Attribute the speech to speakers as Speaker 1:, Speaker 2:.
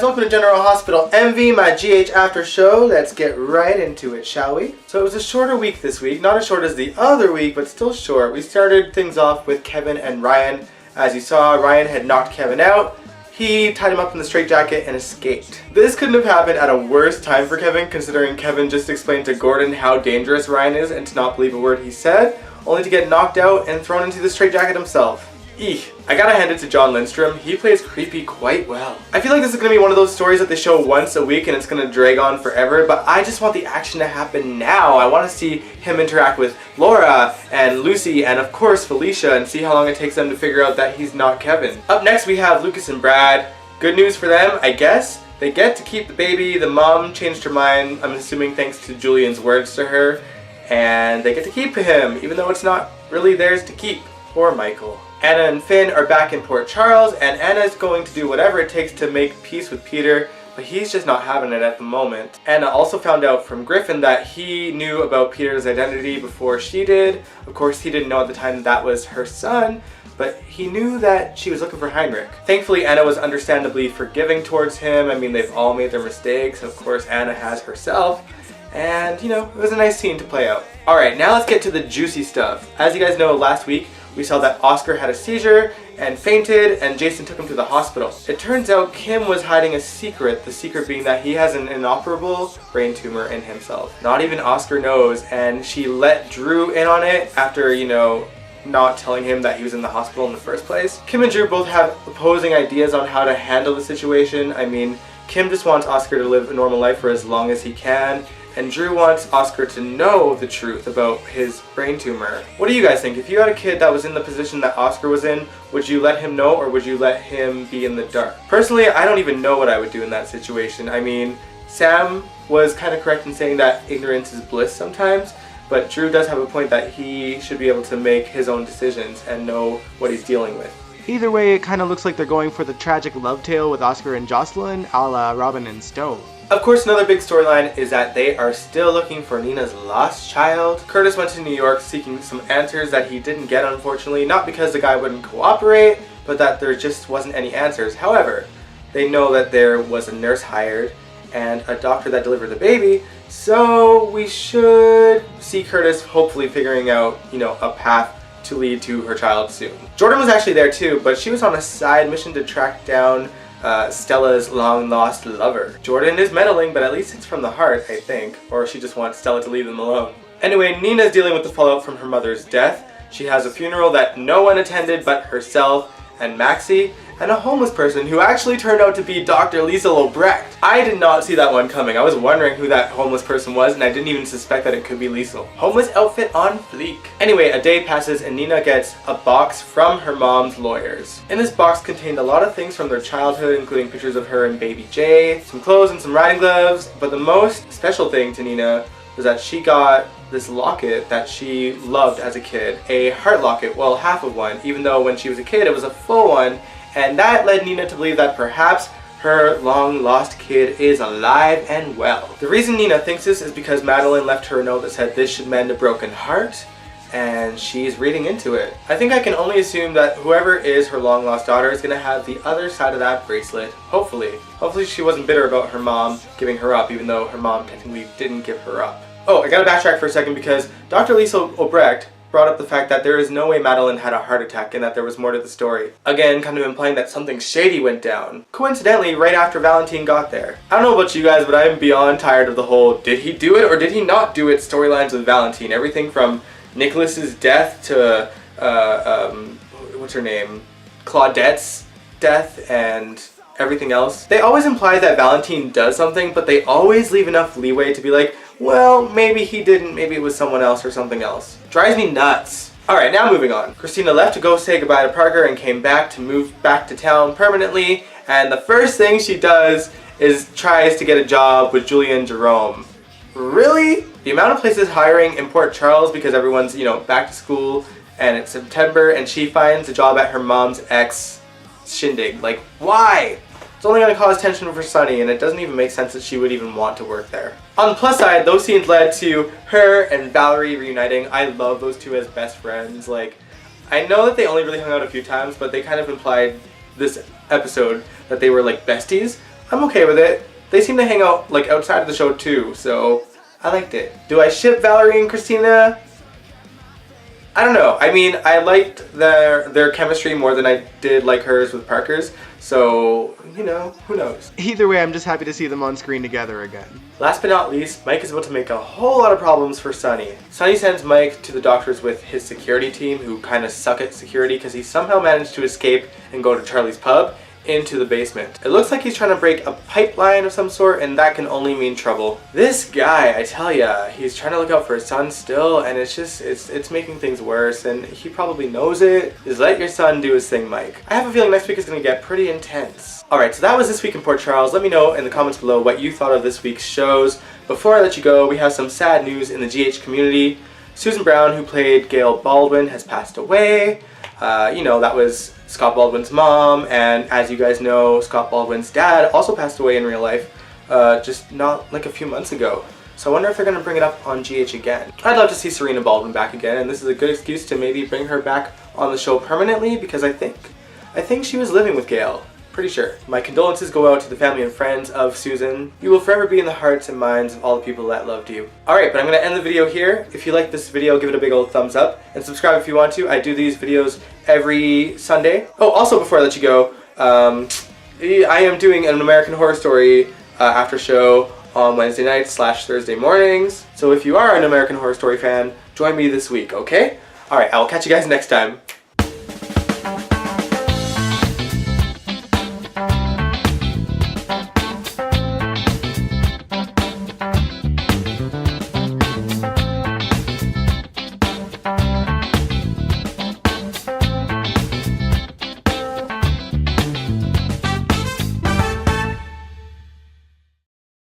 Speaker 1: welcome to General Hospital Envy, my GH after show. Let's get right into it, shall we? So it was a shorter week this week, not as short as the other week, but still short. We started things off with Kevin and Ryan. As you saw, Ryan had knocked Kevin out. He tied him up in the straitjacket and escaped. This couldn't have happened at a worse time for Kevin, considering Kevin just explained to Gordon how dangerous Ryan is and to not believe a word he said, only to get knocked out and thrown into the straitjacket himself. Eek. I gotta hand it to John Lindstrom. He plays creepy quite well. I feel like this is gonna be one of those stories that they show once a week and it's gonna drag on forever, but I just want the action to happen now. I want to see him interact with Laura and Lucy and of course Felicia and see how long it takes them to figure out that he's not Kevin. Up next we have Lucas and Brad. Good news for them, I guess. They get to keep the baby. The mom changed her mind, I'm assuming thanks to Julian's words to her, and they get to keep him, even though it's not really theirs to keep. Poor Michael. Anna and Finn are back in Port Charles, and Anna's going to do whatever it takes to make peace with Peter, but he's just not having it at the moment. Anna also found out from Griffin that he knew about Peter's identity before she did. Of course, he didn't know at the time that was her son, but he knew that she was looking for Heinrich. Thankfully, Anna was understandably forgiving towards him. I mean, they've all made their mistakes. Of course, Anna has herself. And, you know, it was a nice scene to play out. Alright, now let's get to the juicy stuff. As you guys know, last week, we saw that Oscar had a seizure and fainted, and Jason took him to the hospital. It turns out Kim was hiding a secret, the secret being that he has an inoperable brain tumor in himself. Not even Oscar knows, and she let Drew in on it after, you know, not telling him that he was in the hospital in the first place. Kim and Drew both have opposing ideas on how to handle the situation. I mean, Kim just wants Oscar to live a normal life for as long as he can, and Drew wants Oscar to know the truth about his brain tumor. What do you guys think? If you had a kid that was in the position that Oscar was in, would you let him know or would you let him be in the dark? Personally, I don't even know what I would do in that situation. I mean, Sam was kind of correct in saying that ignorance is bliss sometimes, but Drew does have a point that he should be able to make his own decisions and know what he's dealing with. Either way, it kind of looks like they're going for the tragic love tale with Oscar and Jocelyn, a la Robin and Stone. Of course, another big storyline is that they are still looking for Nina's lost child. Curtis went to New York seeking some answers that he didn't get, unfortunately, not because the guy wouldn't cooperate, but that there just wasn't any answers. However, they know that there was a nurse hired and a doctor that delivered the baby, so we should see Curtis hopefully figuring out, you know, a path to lead to her child soon. Jordan was actually there too, but she was on a side mission to track down Stella's long-lost lover. Jordan is meddling, but at least it's from the heart, I think, or she just wants Stella to leave them alone. Anyway, Nina's dealing with the fallout from her mother's death. She has a funeral that no one attended but herself and Maxie, and a homeless person who actually turned out to be Dr. Liesl Obrecht. I did not see that one coming. I was wondering who that homeless person was, and I didn't even suspect that it could be Liesl. Homeless outfit on fleek. Anyway, a day passes and Nina gets a box from her mom's lawyers. In this box contained a lot of things from their childhood, including pictures of her and baby Jay, some clothes and some riding gloves, but the most special thing to Nina was that she got this locket that she loved as a kid. A heart locket, well, half of one, even though when she was a kid it was a full one, and that led Nina to believe that perhaps her long-lost kid is alive and well. The reason Nina thinks this is because Madeline left her a note that said this should mend a broken heart, and she's reading into it. I think I can only assume that whoever is her long-lost daughter is going to have the other side of that bracelet, hopefully. Hopefully she wasn't bitter about her mom giving her up, even though her mom technically didn't give her up. Oh, I gotta backtrack for a second because Dr. Liesl Obrecht brought up the fact that there is no way Madeline had a heart attack and that there was more to the story. Again, kind of implying that something shady went down. Coincidentally, right after Valentine got there. I don't know about you guys, but I'm beyond tired of the whole did he do it or did he not do it storylines with Valentine. Everything from Nicholas's death to, what's her name? Claudette's death and everything else. They always imply that Valentine does something, but they always leave enough leeway to be like, well, maybe he didn't, maybe it was someone else or something else. Drives me nuts. Alright, now moving on. Kristina left to go say goodbye to Parker and came back to move back to town permanently, and the first thing she does is tries to get a job with Julia and Jerome. Really? The amount of places hiring in Port Charles because everyone's, you know, back to school and it's September and she finds a job at her mom's ex shindig. Like, why? It's only going to cause tension for Sunny, and it doesn't even make sense that she would even want to work there. On the plus side, those scenes led to her and Valerie reuniting. I love those two as best friends. Like, I know that they only really hung out a few times, but they kind of implied this episode that they were like besties. I'm okay with it. They seem to hang out like outside of the show too, so I liked it. Do I ship Valerie and Kristina? I don't know. I mean, I liked their chemistry more than I did like hers with Parker's. So, you know, who knows? Either way, I'm just happy to see them on screen together again. Last but not least, Mike is about to make a whole lot of problems for Sunny. Sunny sends Mike to the doctors with his security team, who kind of suck at security because he somehow managed to escape and go to Charlie's pub into the basement. It looks like he's trying to break a pipeline of some sort, and that can only mean trouble. This guy, I tell ya, he's trying to look out for his son still, and it's just, it's making things worse, and he probably knows it. Just let your son do his thing, Mike. I have a feeling next week is going to get pretty intense. Alright, so that was This Week in Port Charles. Let me know in the comments below what you thought of this week's shows. Before I let you go, we have some sad news in the GH community. Susan Brown, who played Gail Baldwin, has passed away. You know, that was Scott Baldwin's mom, and as you guys know, Scott Baldwin's dad also passed away in real life just not like a few months ago. So I wonder if they're going to bring it up on GH again. I'd love to see Serena Baldwin back again, and this is a good excuse to maybe bring her back on the show permanently, because I think she was living with Gail. Pretty sure. My condolences go out to the family and friends of Susan. You will forever be in the hearts and minds of all the people that loved you. Alright, but I'm going to end the video here. If you like this video, give it a big old thumbs up, and subscribe if you want to. I do these videos every Sunday. Oh, also before I let you go, I am doing an American Horror Story after show on Wednesday nights / Thursday mornings. So if you are an American Horror Story fan, join me this week, okay? Alright, I will catch you guys next time.